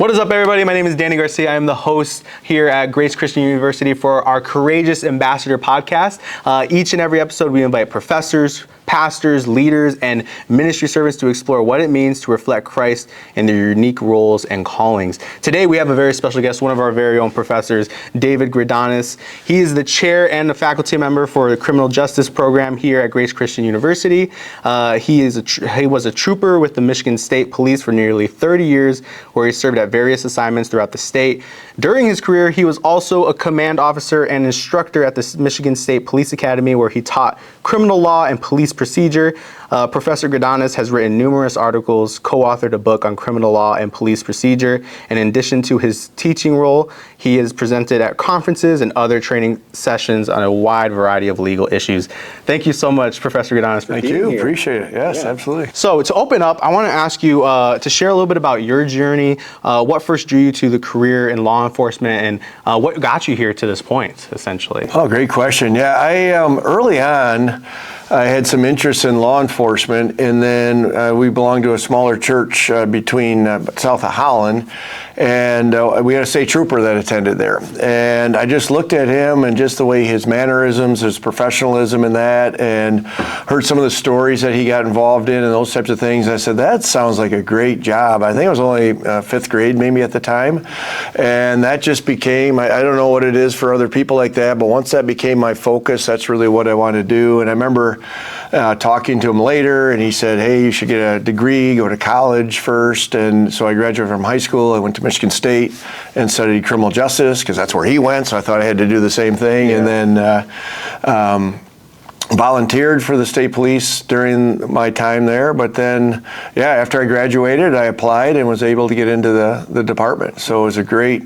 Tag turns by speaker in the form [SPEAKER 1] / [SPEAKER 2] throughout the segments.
[SPEAKER 1] What is up, everybody? My name is Danny Garcia. I am the host here at Grace Christian University for our Courageous Ambassador podcast. Each and every episode, we invite professors, pastors, leaders, and ministry servants to explore what it means to reflect Christ in their unique roles and callings. Today, we have a very special guest, one of our very own professors, David Greydanus. He is the chair and a faculty member for the criminal justice program here at Grace Christian University. He was a trooper with the Michigan State Police for nearly 30 years, where he served at various assignments throughout the state. During his career, he was also a command officer and instructor at the Michigan State Police Academy, where he taught criminal law and police procedure. Professor Greydanus has written numerous articles, co-authored a book on criminal law and police procedure, and in addition to his teaching role, he is presented at conferences and other training sessions on a wide variety of legal issues. Thank you so much, Professor Greydanus, for being here.
[SPEAKER 2] Thank you. Appreciate it. Yes, absolutely.
[SPEAKER 1] So to open up, I want to ask you to share a little bit about your journey, what first drew you to the career in law enforcement, and what got you here to this point, essentially.
[SPEAKER 2] Oh, great question. Yeah, I early on, I had some interest in law enforcement, and then we belonged to a smaller church between south of Holland, and we had a state trooper that attended there. And I just looked at him and just the way his mannerisms, his professionalism in that, and heard some of the stories that he got involved in and those types of things. And I said, that sounds like a great job. I think I was only fifth grade maybe at the time. And that just became, I don't know what it is for other people like that, but once that became my focus, that's really what I want to do. And I remember talking to him later, and he said, hey, you should get a degree, go to college first. And so I graduated from high school. I went to Michigan State and studied criminal justice because that's where he went. So I thought I had to do the same thing. Yeah. And then volunteered for the state police during my time there. But then, yeah, after I graduated, I applied and was able to get into the department. So it was a great,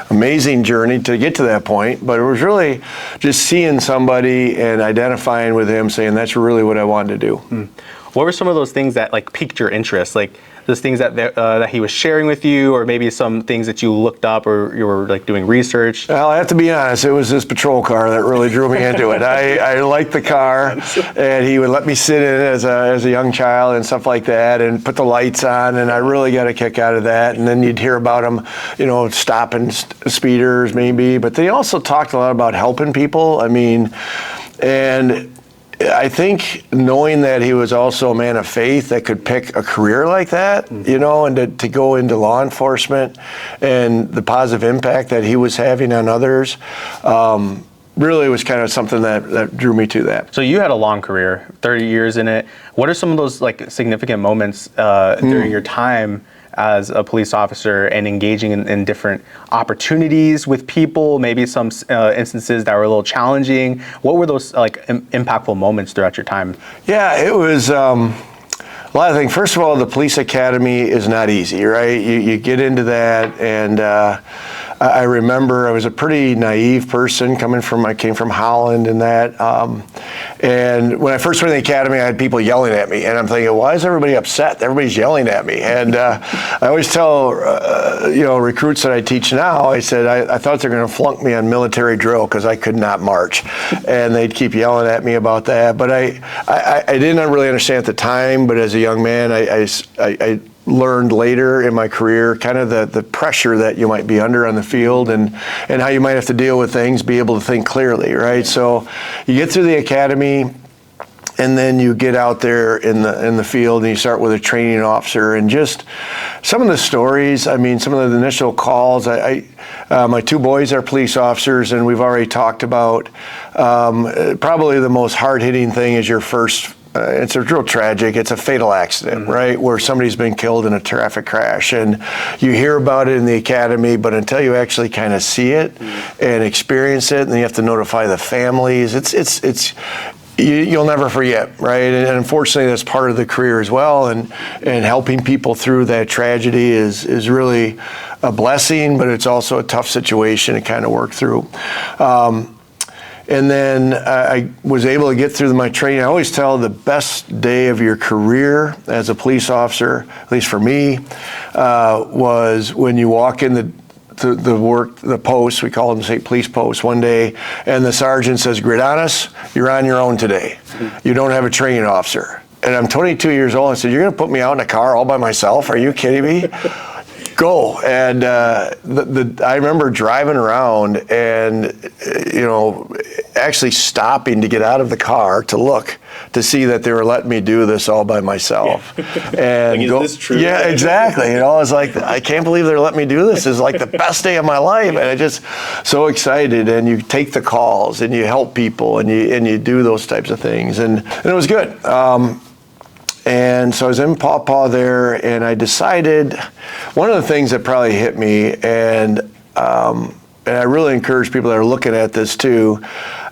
[SPEAKER 2] amazing journey to get to that point, but it was really just seeing somebody and identifying with him, saying that's really what I wanted to do.
[SPEAKER 1] What were some of those things that piqued your interest? Like those things that he was sharing with you, or maybe some things that you looked up or you were doing research?
[SPEAKER 2] Well, I have to be honest, it was this patrol car that really drew me into it. I liked the car, and he would let me sit in it as a young child and stuff like that, and put the lights on, and I really got a kick out of that. And then you'd hear about him, stopping speeders maybe, but they also talked a lot about helping people. And I think knowing that he was also a man of faith that could pick a career like that, and to go into law enforcement and the positive impact that he was having on others, really was kind of something that drew me to that.
[SPEAKER 1] So you had a long career, 30 years in it. What are some of those significant moments during your time as a police officer and engaging in different opportunities with people, maybe some instances that were a little challenging? What were those impactful moments throughout your time?
[SPEAKER 2] Yeah, it was a lot of things. First of all, the police academy is not easy, right? You get into that, and I remember I was a pretty naive person I came from Holland and that. And when I first went to the academy, I had people yelling at me, and I'm thinking, why is everybody upset? Everybody's yelling at me. And I always tell, recruits that I teach now, I said, I thought they were going to flunk me on military drill because I could not march. And they'd keep yelling at me about that. But I didn't really understand at the time, but as a young man, I learned later in my career kind of the pressure that you might be under on the field and how you might have to deal with things, be able to think clearly, right? So you get through the academy, and then you get out there in the field, and you start with a training officer, and just some of the stories, some of the initial calls, my two boys are police officers, and we've already talked about probably the most hard-hitting thing is your first it's a real tragic, it's a fatal accident, right? Where somebody's been killed in a traffic crash, and you hear about it in the academy, but until you actually kind of see it and experience it, and then you have to notify the families, you'll never forget, right? And unfortunately, that's part of the career as well, and helping people through that tragedy is really a blessing, but it's also a tough situation to kind of work through. And then I was able to get through my training. I always tell the best day of your career as a police officer, at least for me, was when you walk in the post, we call them state police posts, one day, and the sergeant says, Greydanus, you're on your own today. You don't have a training officer. And I'm 22 years old. I said, you're going to put me out in a car all by myself? Are you kidding me? go. And I remember driving around and, actually stopping to get out of the car to look to see that they were letting me do this all by myself. And
[SPEAKER 1] is this true?
[SPEAKER 2] Yeah, exactly. I was like, I can't believe they're letting me do this. It's like the best day of my life. And I just so excited. And you take the calls and you help people and you do those types of things. And it was good. And so I was in Paw Paw there, and I decided, one of the things that probably hit me, and I really encourage people that are looking at this too,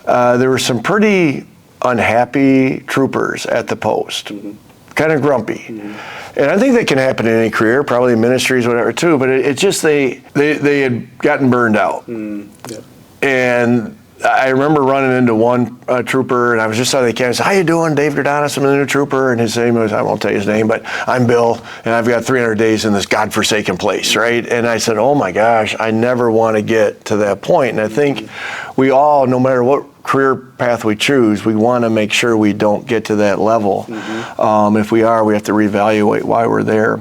[SPEAKER 2] there were some pretty unhappy troopers at the post, kind of grumpy. And I think that can happen in any career, probably in ministries, whatever too, but it's just they had gotten burned out. And I remember running into one trooper, and I was just on the camera. I said, "How you doing, Dave Greydanus? I'm a new trooper." And his name was, I won't tell you his name, but I'm Bill, and I've got 300 days in this godforsaken place, right? And I said, "Oh my gosh, I never want to get to that point." And I think we all, no matter what career path we choose, we want to make sure we don't get to that level. If we are, we have to reevaluate why we're there.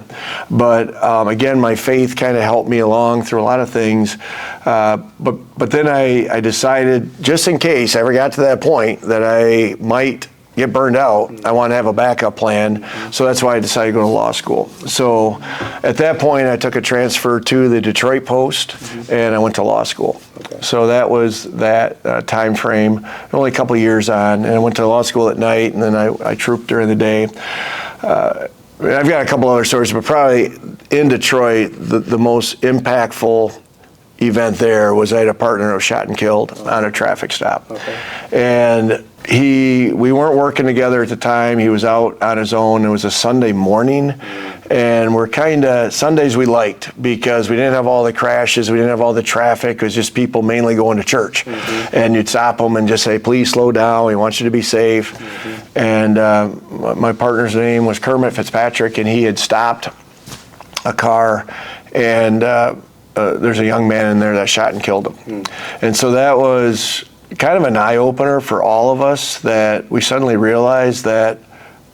[SPEAKER 2] But again, my faith kind of helped me along through a lot of things. But then I decided, just in case I ever got to that point that I might get burned out, I want to have a backup plan. So that's why I decided to go to law school. So at that point, I took a transfer to the Detroit Post, and I went to law school. So that was that time frame, only a couple of years on, and I went to law school at night, and then I trooped during the day. I've got a couple other stories, but probably in Detroit, the most impactful event there was I had a partner who was shot and killed on a traffic stop. And we weren't working together at the time. He was out on his own. It was a Sunday morning, and Sundays we liked because we didn't have all the crashes, we didn't have all the traffic. It was just people mainly going to church. And you'd stop them and just say, "Please slow down, we want you to be safe." And my partner's name was Kermit Fitzpatrick, and he had stopped a car, and there's a young man in there that shot and killed him. And so that was kind of an eye-opener for all of us, that we suddenly realized that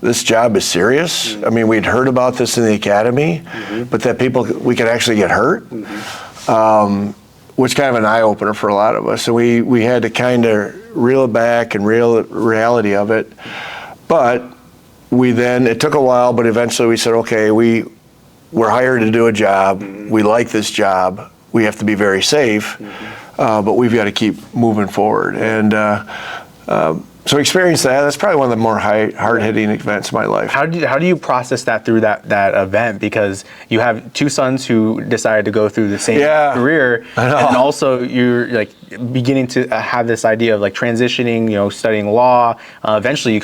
[SPEAKER 2] this job is serious. I mean, we'd heard about this in the academy, but that we could actually get hurt, was kind of an eye-opener for a lot of us. So we had to kind of reel it back and reality of it. But it took a while, but eventually we said, okay, we're hired to do a job. We like this job. We have to be very safe, but we've got to keep moving forward. And so experience that. That's probably one of the more hard-hitting events of my life.
[SPEAKER 1] How do you process that through that event? Because you have two sons who decided to go through the same career, and also you're like beginning to have this idea of like transitioning, studying law. Eventually, you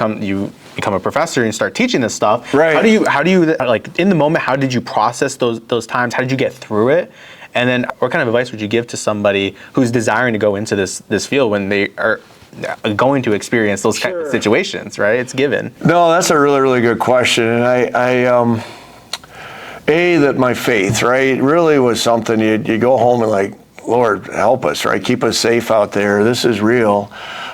[SPEAKER 1] become a professor and start teaching this stuff.
[SPEAKER 2] Right.
[SPEAKER 1] How do you like in the moment? How did you process those times? How did you get through it? And then, what kind of advice would you give to somebody who's desiring to go into this field when they are going to experience those kind of situations, right? It's given.
[SPEAKER 2] No, that's a really, really good question. And that my faith, right, really was something you go home and like, Lord, help us, right? Keep us safe out there. This is real.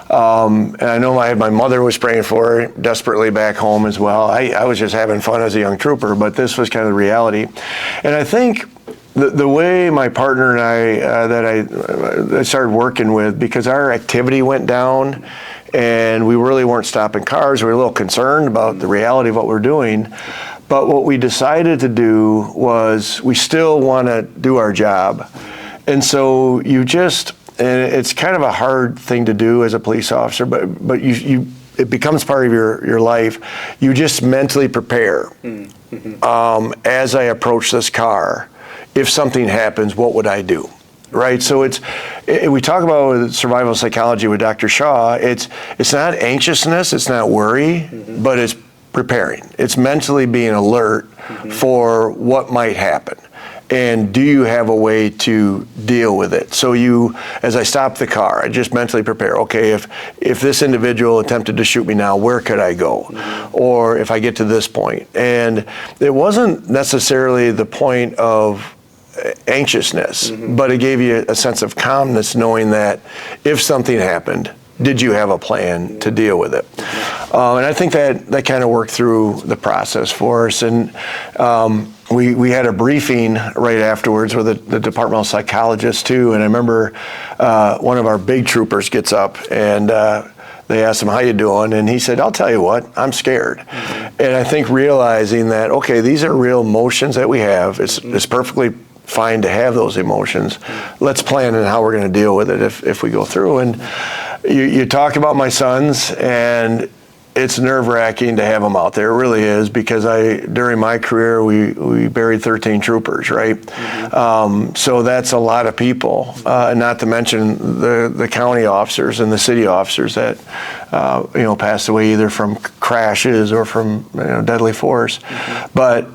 [SPEAKER 2] And I know my mother was praying for it desperately back home as well. I was just having fun as a young trooper, but this was kind of the reality. And I think the way my partner and I started working with, because our activity went down and we really weren't stopping cars, we were a little concerned about the reality of what we're doing. But what we decided to do was we still want to do our job. And so and it's kind of a hard thing to do as a police officer, but it becomes part of your life. You just mentally prepare. As I approach this car, if something happens, what would I do? Right? So we talk about survival psychology with Dr. Shaw. It's not anxiousness, it's not worry, but it's preparing. It's mentally being alert for what might happen. And do you have a way to deal with it? So as I stop the car, I just mentally prepare, okay, if this individual attempted to shoot me now, where could I go? Or if I get to this point. And it wasn't necessarily the point of anxiousness, but it gave you a sense of calmness knowing that if something happened, did you have a plan to deal with it? And I think that kind of worked through the process for us. And we had a briefing right afterwards with the departmental psychologist too, and I remember one of our big troopers gets up and they asked him, how you doing? And he said, I'll tell you what, I'm scared. Mm-hmm. And I think realizing that, okay, these are real emotions that we have. It's perfectly fine to have those emotions. Let's plan on how we're going to deal with it if we go through. And you talk about my sons, and it's nerve-wracking to have them out there. It really is, because during my career, we buried 13 troopers, right? Mm-hmm. So that's a lot of people, and not to mention the county officers and the city officers that passed away either from crashes or from deadly force. Mm-hmm. But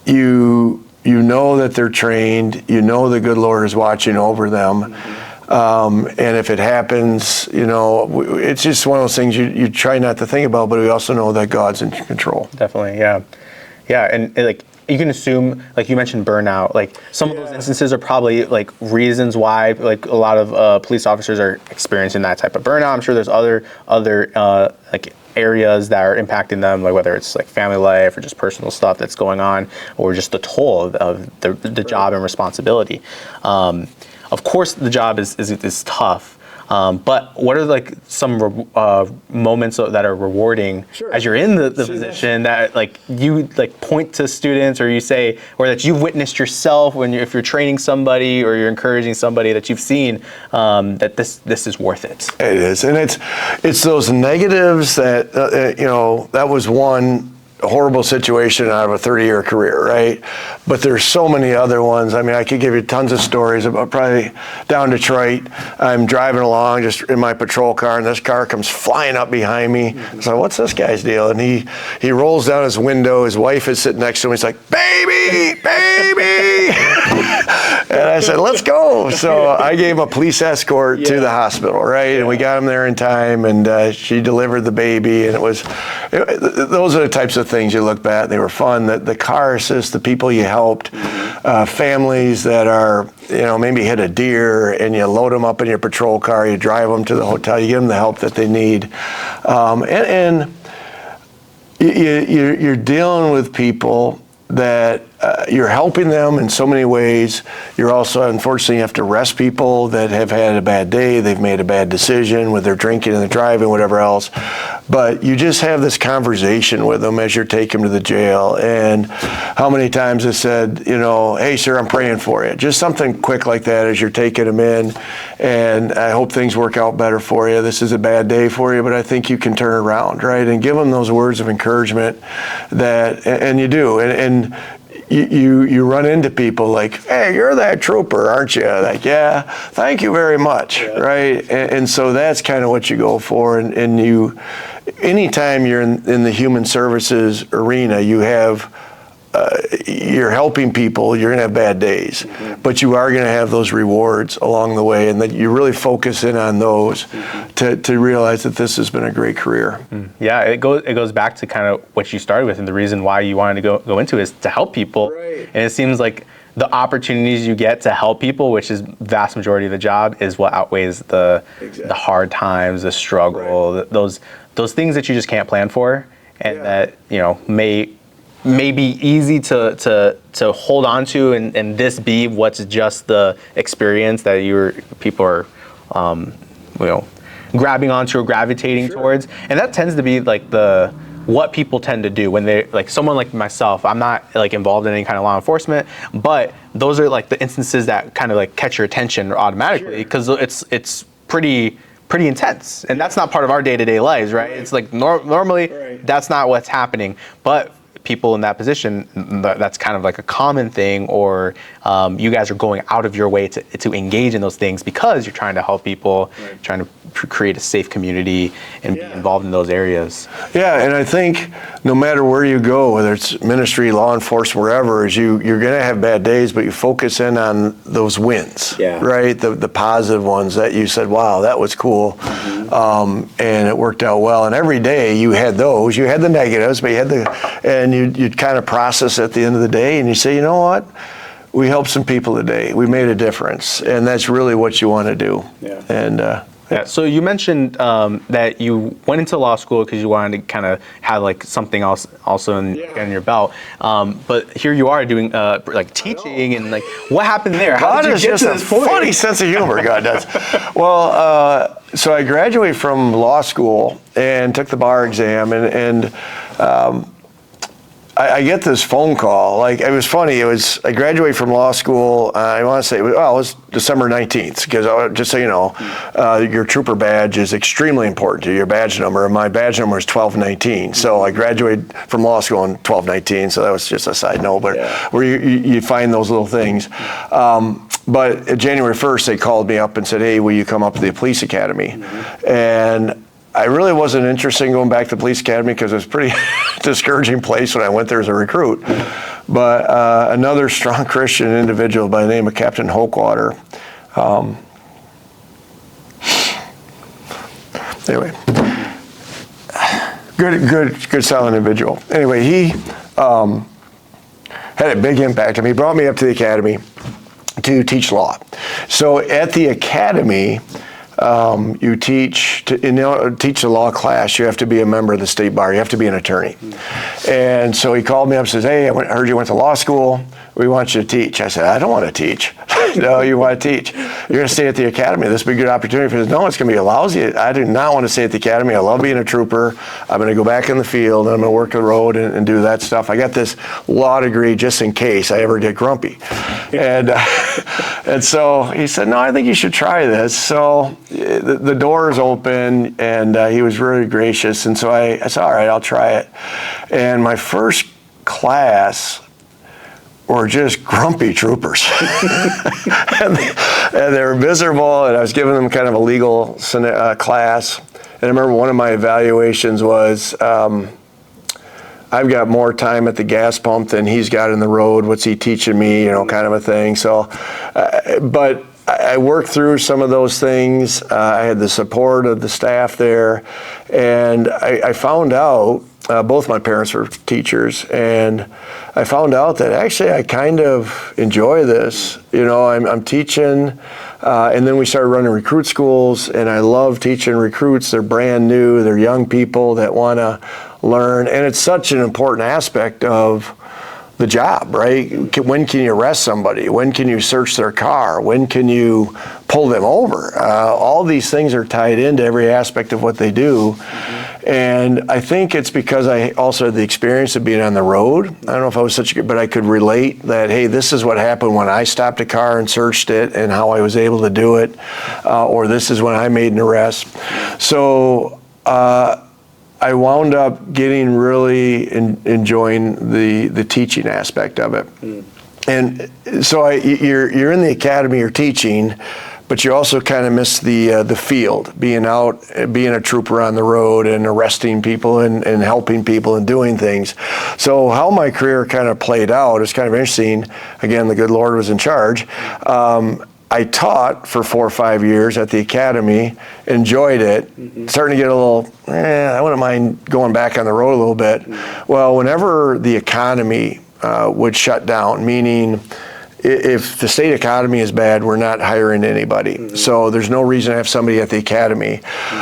[SPEAKER 2] you know that they're trained. You know the good Lord is watching over them. Mm-hmm. And if it happens, it's just one of those things you try not to think about, but we also know that God's in control.
[SPEAKER 1] Definitely, yeah. Yeah, and like you can assume, like you mentioned burnout, like some of those instances are probably like reasons why like a lot of police officers are experiencing that type of burnout. I'm sure there's other like areas that are impacting them, like whether it's like family life or just personal stuff that's going on, or just the toll of the job and responsibility. Of course, the job is tough, but what are like some moments that are rewarding as you're in the position that like you like point to students, or you say, or that you've witnessed yourself if you're training somebody or you're encouraging somebody that you've seen that this is worth it.
[SPEAKER 2] It is, and it's those negatives that that was one horrible situation out of a 30-year career, right? But there's so many other ones. I mean, I could give you tons of stories about probably down Detroit. I'm driving along just in my patrol car, and this car comes flying up behind me. Mm-hmm. So what's this guy's deal? And he rolls down his window. His wife is sitting next to him. He's like, baby. And I said, let's go. So I gave him a police escort to the hospital, right? And we got him there in time, and she delivered the baby. And those are the types of things you look back. They were fun. The car assist, the people you helped, families that are, maybe hit a deer, and you load them up in your patrol car, you drive them to the hotel, you give them the help that they need. And you're dealing with people that you're helping them in so many ways. You're also, unfortunately, you have to arrest people that have had a bad day. They've made a bad decision with their drinking and the driving, whatever else. But you just have this conversation with them as you're taking them to the jail. And how many times I said, hey, sir, I'm praying for you. Just something quick like that as you're taking them in. And I hope things work out better for you. This is a bad day for you, but I think you can turn around, right? And give them those words of encouragement and you do. And you run into people like, hey, you're that trooper, aren't you? Like, yeah, thank you very much, right? And so that's kind of what you go for. And you, anytime you're in the human services arena, you're helping people, you're gonna have bad days, but you are gonna have those rewards along the way, and that you really focus in on those to realize that this has been a great career.
[SPEAKER 1] Yeah, it goes back to kind of what you started with, and the reason why you wanted to go into it is to help people. Right. And it seems like the opportunities you get to help people, which is vast majority of the job, is what outweighs the hard times, the struggle, those things that you just can't plan for, and that may be easy to hold on to, and this be what's just the experience that people are grabbing onto or gravitating towards. And that tends to be like what people tend to do when they, like someone like myself, I'm not like involved in any kind of law enforcement, but those are like the instances that kind of like catch your attention automatically, because it's pretty intense, and that's not part of our day-to-day lives, right? It's like normally that's not what's happening, but people in that position, that's kind of like a common thing, or you guys are going out of your way to engage in those things because you're trying to help people, trying to create a safe community and be involved in those areas. Yeah,
[SPEAKER 2] and I think no matter where you go, whether it's ministry, law enforcement, wherever, you're going to have bad days, but you focus in on those wins, right? The positive ones that you said, wow, that was cool, and it worked out well. And every day you had those, you had the negatives, but you had and you'd kind of process at the end of the day, and you say, you know what? We helped some people today. We made a difference, and that's really what you want to do. And
[SPEAKER 1] Yeah. So you mentioned that you went into law school because you wanted to kind of have like something else also in your belt. But here you are doing like teaching and like what happened there? How did you get to this point?
[SPEAKER 2] Funny sense of humor, God does. Well, so I graduated from law school and took the bar exam, and I get this phone call. Like, it was funny. I graduated from law school. I want to say, it was December 19th, because just so you know, your trooper badge is extremely important to your badge number. And my badge number is 1219. So I graduated from law school in 1219. So that was just a side note, but where you find those little things. But at January 1st, they called me up and said, hey, will you come up to the police academy? And I really wasn't interested in going back to the police academy because it was a pretty discouraging place when I went there as a recruit. But another strong Christian individual by the name of Captain Hokewater. Anyway, good solid individual. Anyway, he had a big impact on me. He brought me up to the academy to teach law. So at the academy, you teach the law class. You have to be a member of the state bar. You have to be an attorney. And so he called me up and says, hey, I heard you went to law school. We want you to teach. I said, I don't want to teach. No, you want to teach. You're going to stay at the academy. This will be a good opportunity. He says, no, it's going to be a lousy. I do not want to stay at the academy. I love being a trooper. I'm going to go back in the field and I'm going to work the road and do that stuff. I got this law degree just in case I ever get grumpy. And so he said, no, I think you should try this. So the door is open, and he was really gracious. And so I said, all right, I'll try it. And my first class were just grumpy troopers. and they were miserable, and I was giving them kind of a legal class. And I remember one of my evaluations was, I've got more time at the gas pump than he's got in the road. What's he teaching me, kind of a thing. So, but I worked through some of those things. I had the support of the staff there, and I found out, both my parents were teachers, and I found out that actually I kind of enjoy this. I'm teaching, and then we started running recruit schools, and I love teaching recruits. They're brand new, they're young people that want to learn, and it's such an important aspect of the job, right? When can you arrest somebody? When can you search their car? When can you pull them over? All these things are tied into every aspect of what they do. And I think it's because I also had the experience of being on the road. I don't know if I was such a good, but I could relate that, hey, this is what happened when I stopped a car and searched it and how I was able to do it. Or this is when I made an arrest. So, I wound up getting really enjoying the teaching aspect of it. And so you're in the academy, you're teaching, but you also kind of miss the field, being out, being a trooper on the road and arresting people and helping people and doing things. So how my career kind of played out is kind of interesting. Again, the good Lord was in charge. I taught for 4 or 5 years at the academy, enjoyed it, starting to get a little, I wouldn't mind going back on the road a little bit. Well, whenever the economy would shut down, meaning if the state economy is bad, we're not hiring anybody. So there's no reason to have somebody at the academy.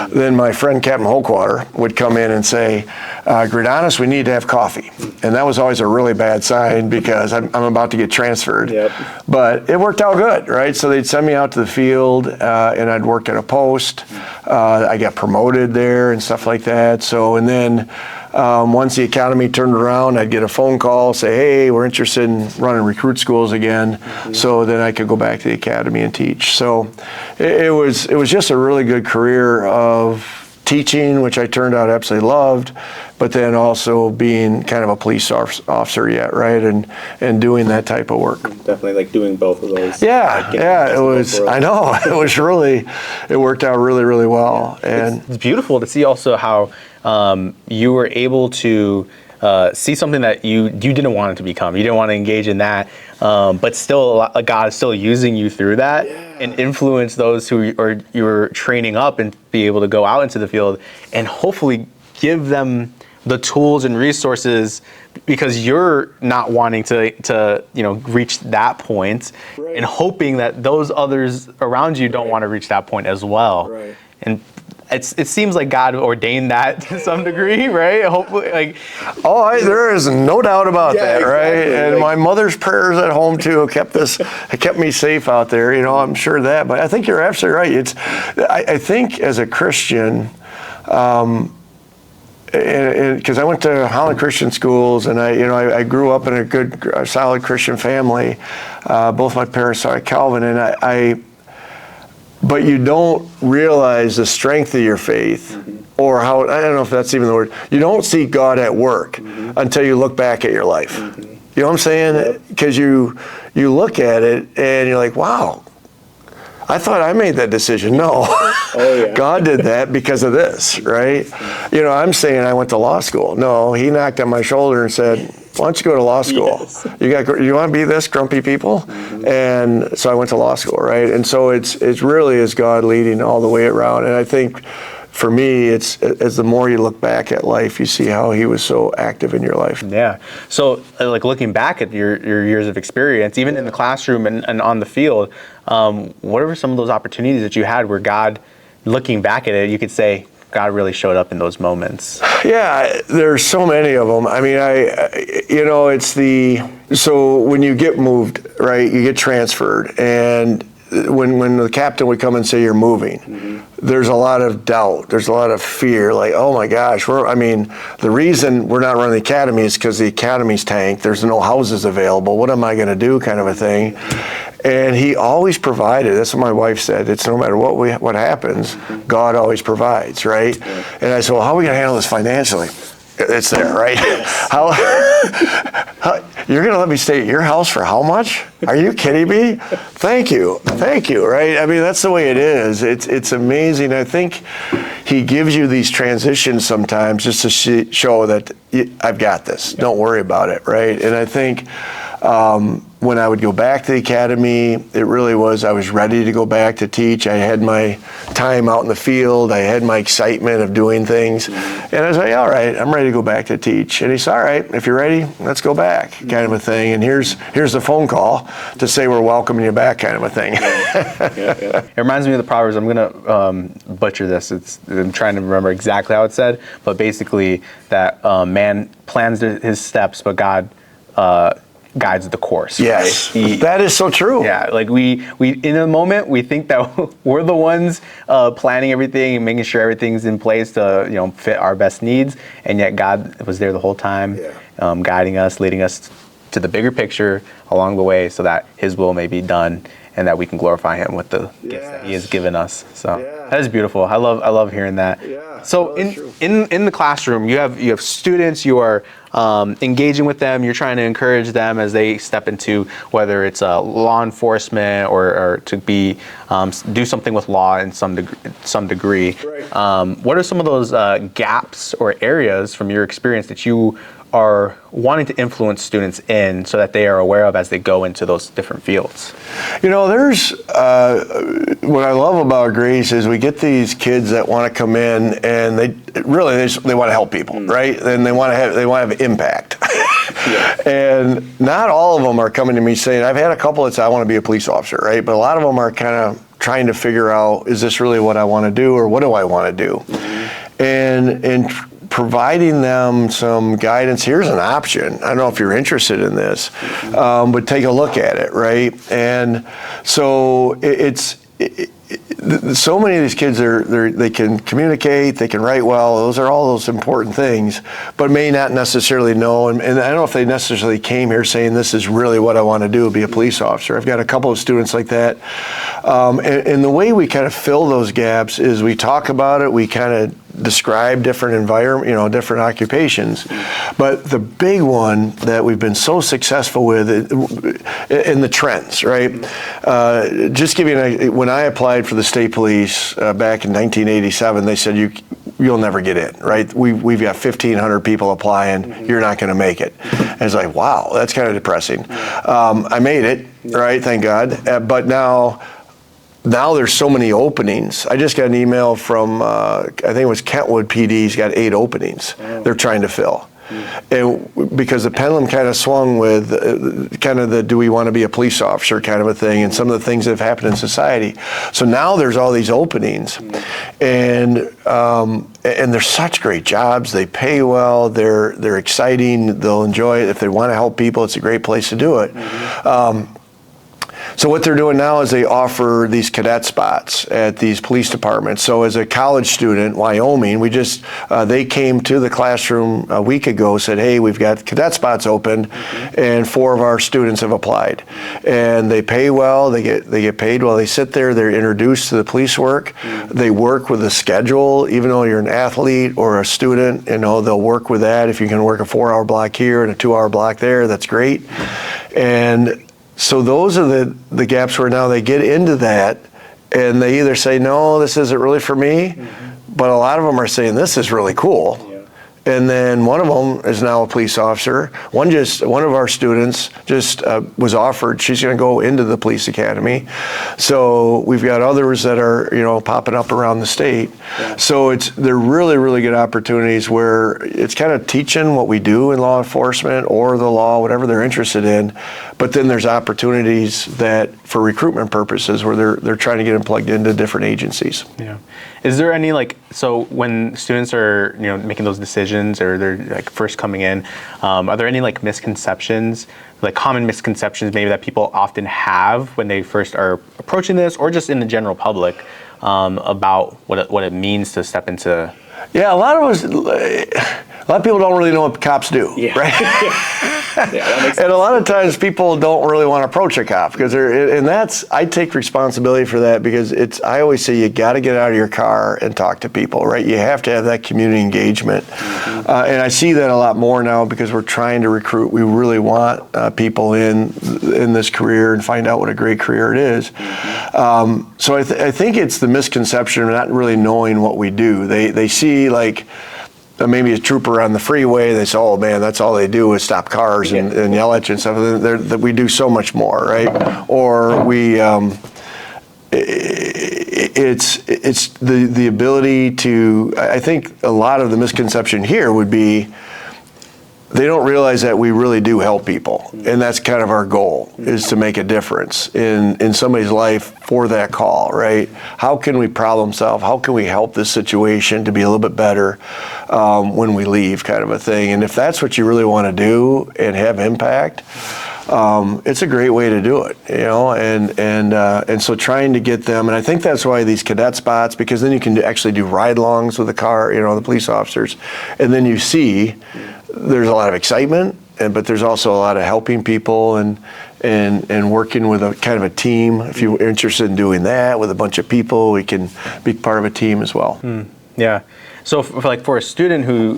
[SPEAKER 2] Then my friend Captain Hokewater would come in and say, Greydanus, we need to have coffee. And that was always a really bad sign because I'm about to get transferred. But it worked out good, right? So they'd send me out to the field and I'd work at a post. I got promoted there and stuff like that. So, and then once the academy turned around, I'd get a phone call, say, hey, we're interested in running recruit schools again. So then I could go back to the academy and teach. So it was just a really good career of teaching, which I turned out absolutely loved, but then also being kind of a police officer yet, right? And doing that type of work.
[SPEAKER 1] Definitely like doing both of those.
[SPEAKER 2] Yeah, it was, I know, it worked out really, really well. And
[SPEAKER 1] it's beautiful to see also how you were able to see something that you didn't want it to become. You didn't want to engage in that, but still God is still using you through that and influence those who you were training up and be able to go out into the field and hopefully give them the tools and resources because you're not wanting to reach that point,
[SPEAKER 2] Right.
[SPEAKER 1] and hoping that those others around you don't want to reach that point as well.
[SPEAKER 2] Right.
[SPEAKER 1] And it seems like God ordained that to some degree, right? Hopefully, like,
[SPEAKER 2] there is no doubt about that, right?
[SPEAKER 1] exactly.
[SPEAKER 2] And my mother's prayers at home too kept me safe out there. I'm sure of that. But I think you're absolutely right. I think as a Christian, because I went to Holland Christian schools, and I grew up in a good, solid Christian family. Both my parents are Calvin, and but you don't realize the strength of your faith, or how, I don't know if that's even the word, you don't see God at work until you look back at your life. You know what I'm saying? Because you look at it and you're like, wow, I thought I made that decision. No, God did that because of this, right? I'm saying I went to law school. No, he knocked on my shoulder and said, why don't you go to law school?
[SPEAKER 1] Yes.
[SPEAKER 2] You want to be this grumpy people? And so I went to law school, right? And so it's really is God leading all the way around. And I think for me, it's as the more you look back at life, you see how he was so active in your life.
[SPEAKER 1] Yeah. So like looking back at your years of experience, even in the classroom and on the field, what are some of those opportunities that you had where God, looking back at it, you could say, God really showed up in those moments?
[SPEAKER 2] Yeah, there's so many of them. I mean, so when you get moved, right, you get transferred, and when the captain would come and say you're moving, there's a lot of doubt. There's a lot of fear, like, oh my gosh, the reason we're not running the academy is because the academy's tanked. There's no houses available. What am I going to do, kind of a thing? And he always provided. That's what my wife said. It's no matter what happens, God always provides, right? And I said, well, how are we going to handle this financially? It's there, right? How you're going to let me stay at your house for how much? Are you kidding me? Thank you, right? I mean, that's the way it is. It's amazing. I think he gives you these transitions sometimes just to show that I've got this. Don't worry about it, right? And I think when I would go back to the academy, it really was, I was ready to go back to teach. I had my time out in the field. I had my excitement of doing things. And I was like, all right, I'm ready to go back to teach. And he said, all right, if you're ready, let's go back, kind of a thing. And here's the phone call to say we're welcoming you back, kind of a thing.
[SPEAKER 1] It reminds me of the Proverbs. I'm going to butcher this. I'm trying to remember exactly how it said, but basically that man plans his steps, but God guides the course.
[SPEAKER 2] Yes,
[SPEAKER 1] right?
[SPEAKER 2] that is so true.
[SPEAKER 1] Yeah, like we in a moment we think that we're the ones planning everything and making sure everything's in place to fit our best needs, and yet God was there the whole time, guiding us, leading us to the bigger picture along the way, so that His will may be done and that we can glorify Him with the gifts that He has given us. So that is beautiful. I love hearing that.
[SPEAKER 2] Yeah,
[SPEAKER 1] so in the classroom, you have students. You are engaging with them. You're trying to encourage them as they step into whether it's law enforcement or to be do something with law in some degree.
[SPEAKER 2] Right.
[SPEAKER 1] What are some of those gaps or areas from your experience that you are wanting to influence students in, so that they are aware of as they go into those different fields?
[SPEAKER 2] There's what I love about Grace is we get these kids that want to come in and they want to help people, right? And they want to have impact. And not all of them are coming to me saying, I've had a couple that say I want to be a police officer, right? But a lot of them are kind of trying to figure out, is this really what I want to do, or what do I want to do? And providing them some guidance. Here's an option. I don't know if you're interested in this, but take a look at it, right? And so so many of these kids they can communicate, they can write well. Those are all those important things, but may not necessarily know. And I don't know if they necessarily came here saying this is really what I want to do, be a police officer. I've got a couple of students like that, and the way we kind of fill those gaps is we talk about it. We kind of describe different environment, different occupations. But the big one that we've been so successful with in the trends, right? Just giving when I applied for the state police back in 1987, they said you'll never get in, right? We've got 1,500 people applying. You're not going to make it. And it's like, wow, that's kind of depressing. I made it, right? Thank God. But now now there's so many openings. I just got an email from, I think it was Kentwood PD's got 8 openings they're trying to fill. And because the pendulum kind of swung with kind of the do we want to be a police officer kind of a thing, and some of the things that have happened in society. So now there's all these openings, and they're such great jobs. They pay well. They're exciting. They'll enjoy it. If they want to help people, it's a great place to do it. So what they're doing now is they offer these cadet spots at these police departments. So as a college student, Wyoming, they came to the classroom a week ago, said, hey, we've got cadet spots open, and 4 of our students have applied. And they pay well, they get paid well. They sit there, they're introduced to the police work. They work with a schedule, even though you're an athlete or a student, they'll work with that. If you can work a 4-hour block here and a 2-hour block there, that's great. And so those are the gaps where now they get into that, and they either say, no, this isn't really for me, but a lot of them are saying, this is really cool. And then one of them is now a police officer. One of our students just was offered, she's going to go into the police academy. So we've got others that are, popping up around the state. Yeah. So they're really, really good opportunities where it's kind of teaching what we do in law enforcement or the law, whatever they're interested in. But then there's opportunities that for recruitment purposes where they're trying to get them plugged into different agencies.
[SPEAKER 1] Yeah. Is there any so when students are making those decisions or they're first coming in, are there any misconceptions, common misconceptions maybe that people often have when they first are approaching this, or just in the general public, about what it means to step into?
[SPEAKER 2] Yeah, a lot of people don't really know what cops do, right?
[SPEAKER 1] Yeah, that makes sense.
[SPEAKER 2] And a lot of times people don't really want to approach a cop because I take responsibility for that, because I always say you got to get out of your car and talk to people, right? You have to have that community engagement. And I see that a lot more now because we're trying to recruit. We really want people in this career and find out what a great career it is. So I think it's the misconception of not really knowing what we do. They see maybe a trooper on the freeway, they say, oh man, that's all they do is stop cars and yell at you and stuff. That we do so much more, right? Or it's the ability to, I think a lot of the misconception here would be they don't realize that we really do help people, and that's kind of our goal, is to make a difference in somebody's life for that call, right? How can we problem solve? How can we help this situation to be a little bit better when we leave, kind of a thing? And if that's what you really want to do and have impact, it's a great way to do it, and so trying to get them, and I think that's why these cadet spots, because then you can actually do ride-alongs with the car, the police officers, and then you see there's a lot of excitement, but there's also a lot of helping people and working with a kind of a team. If you're interested in doing that with a bunch of people, we can be part of a team as well.
[SPEAKER 1] Yeah. So for a student who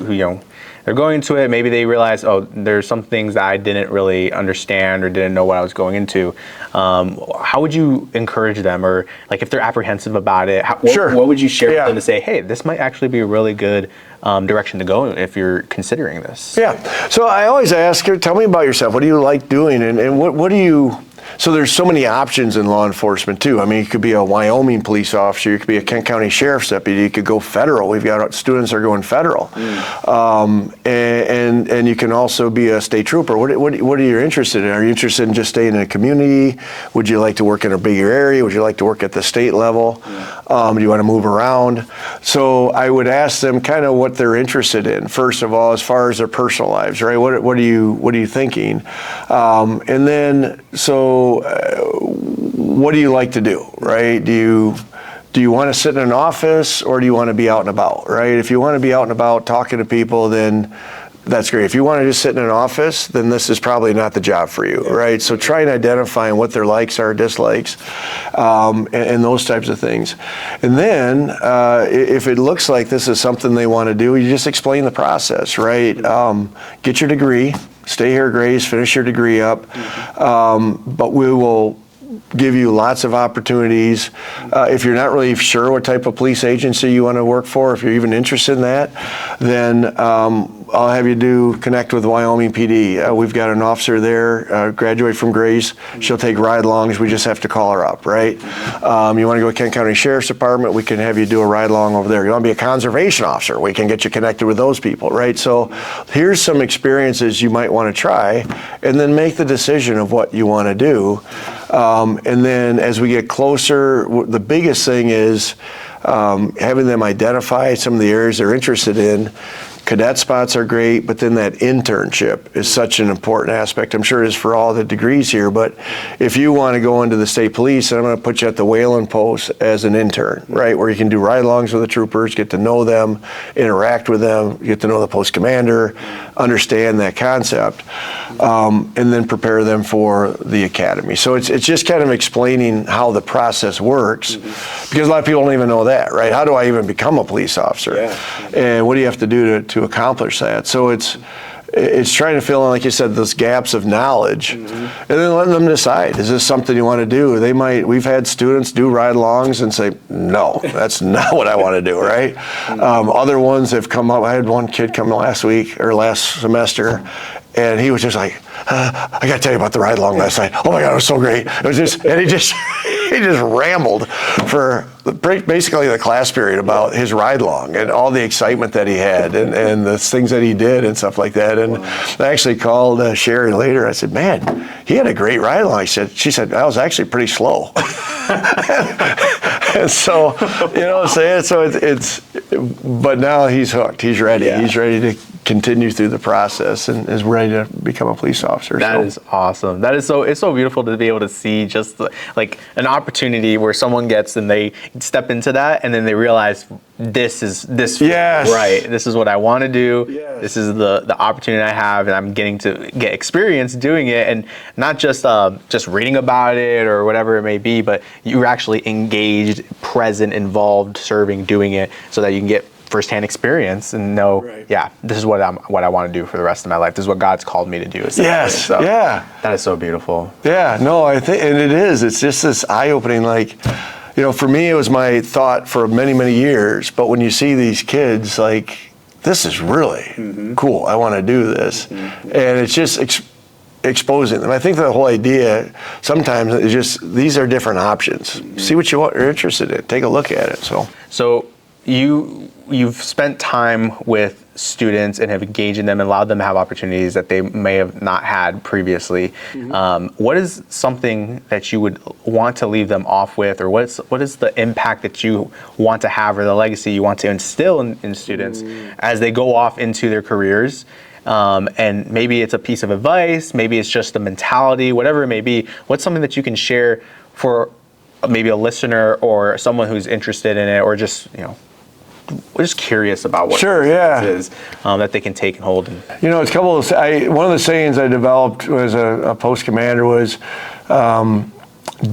[SPEAKER 1] they're going into it, maybe they realize, oh, there's some things that I didn't really understand or didn't know what I was going into. How would you encourage them, or if they're apprehensive about it, what would you share with them to say, hey, this might actually be a really good direction to go if you're considering this?
[SPEAKER 2] Yeah. So I always ask her, tell me about yourself. What do you like doing, and what do you? So there's so many options in law enforcement too. I mean, you could be a Wyoming police officer, you could be a Kent County Sheriff's deputy, you could go federal. We've got students that are going federal. And you can also be a state trooper. What are you interested in? Are you interested in just staying in a community? Would you like to work in a bigger area? Would you like to work at the state level? Do you want to move around? So I would ask them kind of what they're interested in, first of all, as far as their personal lives, right? What are you thinking? And then, what do you like to do, right? Do you want to sit in an office, or do you want to be out and about, right? If you want to be out and about talking to people, then that's great. If you want to just sit in an office, then this is probably not the job for you, right? So try and identify what their likes are, dislikes, and those types of things. And then if it looks like this is something they want to do, you just explain the process, right? Get your degree, stay here at Gray's, finish your degree up, but we will give you lots of opportunities. If you're not really sure what type of police agency you want to work for, if you're even interested in that, then I'll have you connect with Wyoming PD. We've got an officer there, graduate from Grace. She'll take ride-alongs. We just have to call her up, right? You want to go to Kent County Sheriff's Department, we can have you do a ride-along over there. You want to be a conservation officer, we can get you connected with those people, right? So here's some experiences you might want to try, and then make the decision of what you want to do. And then as we get closer, the biggest thing is having them identify some of the areas they're interested in. Cadet spots are great, but then that internship is such an important aspect. I'm sure it is for all the degrees here, but if you want to go into the state police, I'm going to put you at the Wayland post as an intern, right, where you can do ride-alongs with the troopers, get to know them, interact with them, get to know the post commander, understand that concept, and then prepare them for the academy. So it's just kind of explaining how the process works, because a lot of people don't even know that, right? How do I even become a police officer? And what do you have to do to accomplish that? So it's trying to fill in, like you said, those gaps of knowledge, and then letting them decide, is this something you want to do? We've had students do ride-alongs and say, no, that's not what I want to do, right? Other ones have come up. I had one kid come last semester, and he was just like, I got to tell you about the ride-along last night. Oh my God, it was so great. It was just, and he just rambled for basically the class period about his ride-along and all the excitement that he had and the things that he did and stuff like that. And I actually called Sherry later. I said, man, he had a great ride-along. She said, I was actually pretty slow. And so, you know what I'm saying? So but now he's hooked. He's ready. Yeah. He's ready to continue through the process and is ready to become a police officer.
[SPEAKER 1] That is awesome. It's so beautiful to be able to see just like an opportunity where someone gets and they step into that and then they realize this
[SPEAKER 2] yes.
[SPEAKER 1] right. This is what I want to do.
[SPEAKER 2] Yes.
[SPEAKER 1] This is the opportunity I have, and I'm getting to get experience doing it, and not just reading about it or whatever it may be, but you're actually engaged, present, involved, serving, doing it, so that you can get firsthand experience and know, right. Yeah, this is what I want to do for the rest of my life. This is what God's called me to do.
[SPEAKER 2] Yes,
[SPEAKER 1] so,
[SPEAKER 2] yeah.
[SPEAKER 1] That is so beautiful.
[SPEAKER 2] Yeah, no, I think, and it is. It's just this eye-opening, like, you know, for me, it was my thought for many, many years, but when you see these kids, like, this is really cool. I want to do this. And it's just exposing them. I think the whole idea sometimes is just, these are different options. See what you're interested in. Take a look at it.
[SPEAKER 1] So you've spent time with students and have engaged in them and allowed them to have opportunities that they may have not had previously. What is something that you would want to leave them off with, or what is the impact that you want to have, or the legacy you want to instill in students as they go off into their careers? And maybe it's a piece of advice, maybe it's just a mentality, whatever it may be. What's something that you can share for maybe a listener or someone who's interested in it, or just, you know, we're just curious about what it is that they can take and hold.
[SPEAKER 2] You know, it's one of the sayings I developed as a post commander was,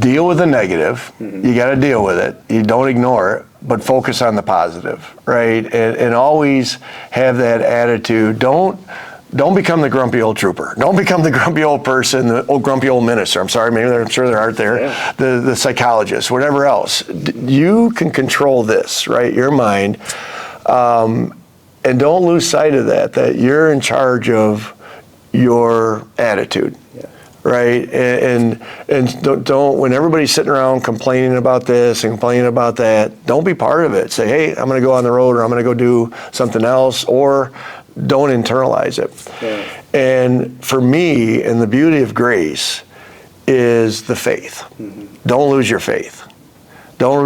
[SPEAKER 2] deal with the negative. You got to deal with it. You don't ignore it, but focus on the positive, right? And always have that attitude. Don't become the grumpy old trooper. Don't become the grumpy old person, the grumpy old minister. I'm sorry, I'm sure there aren't there. Yeah. The psychologist, whatever else. You can control this, right? Your mind. And don't lose sight of that you're in charge of your attitude. Yeah. Right? And don't, when everybody's sitting around complaining about this and complaining about that, don't be part of it. Say, hey, I'm going to go on the road, or I'm going to go do something else, or don't internalize it. Yeah. And for me, and the beauty of grace is the faith. Don't lose your faith. Don't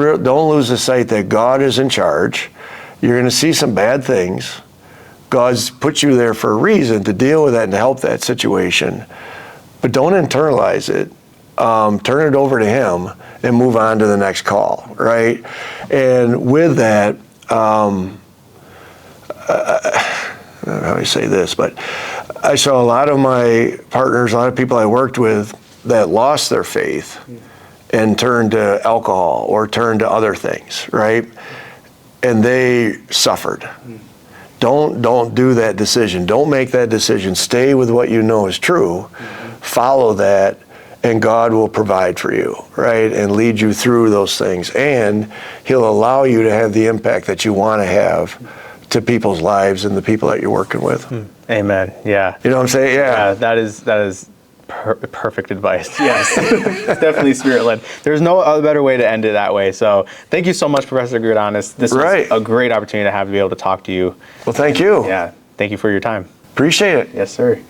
[SPEAKER 2] lose the sight that God is in charge. You're going to see some bad things. God's put you there for a reason, to deal with that and to help that situation. But don't internalize it. Turn it over to Him and move on to the next call, right? And with that, I don't know how I say this, but I saw a lot of my partners, a lot of people I worked with that lost their faith and turned to alcohol or turned to other things, right? And they suffered. Don't do that decision. Don't make that decision. Stay with what you know is true. Follow that, and God will provide for you, right, and lead you through those things. And He'll allow you to have the impact that you want to have to people's lives and the people that you're working with.
[SPEAKER 1] Amen. Yeah.
[SPEAKER 2] You know what I'm saying? Yeah.
[SPEAKER 1] That is perfect advice. Yes. It's definitely spirit-led. There's no other better way to end it that way. So thank you so much, Professor Greydanus. This was a great opportunity to be able to talk to you.
[SPEAKER 2] Well, thank you.
[SPEAKER 1] Yeah. Thank you for your time.
[SPEAKER 2] Appreciate it.
[SPEAKER 1] Yes, sir.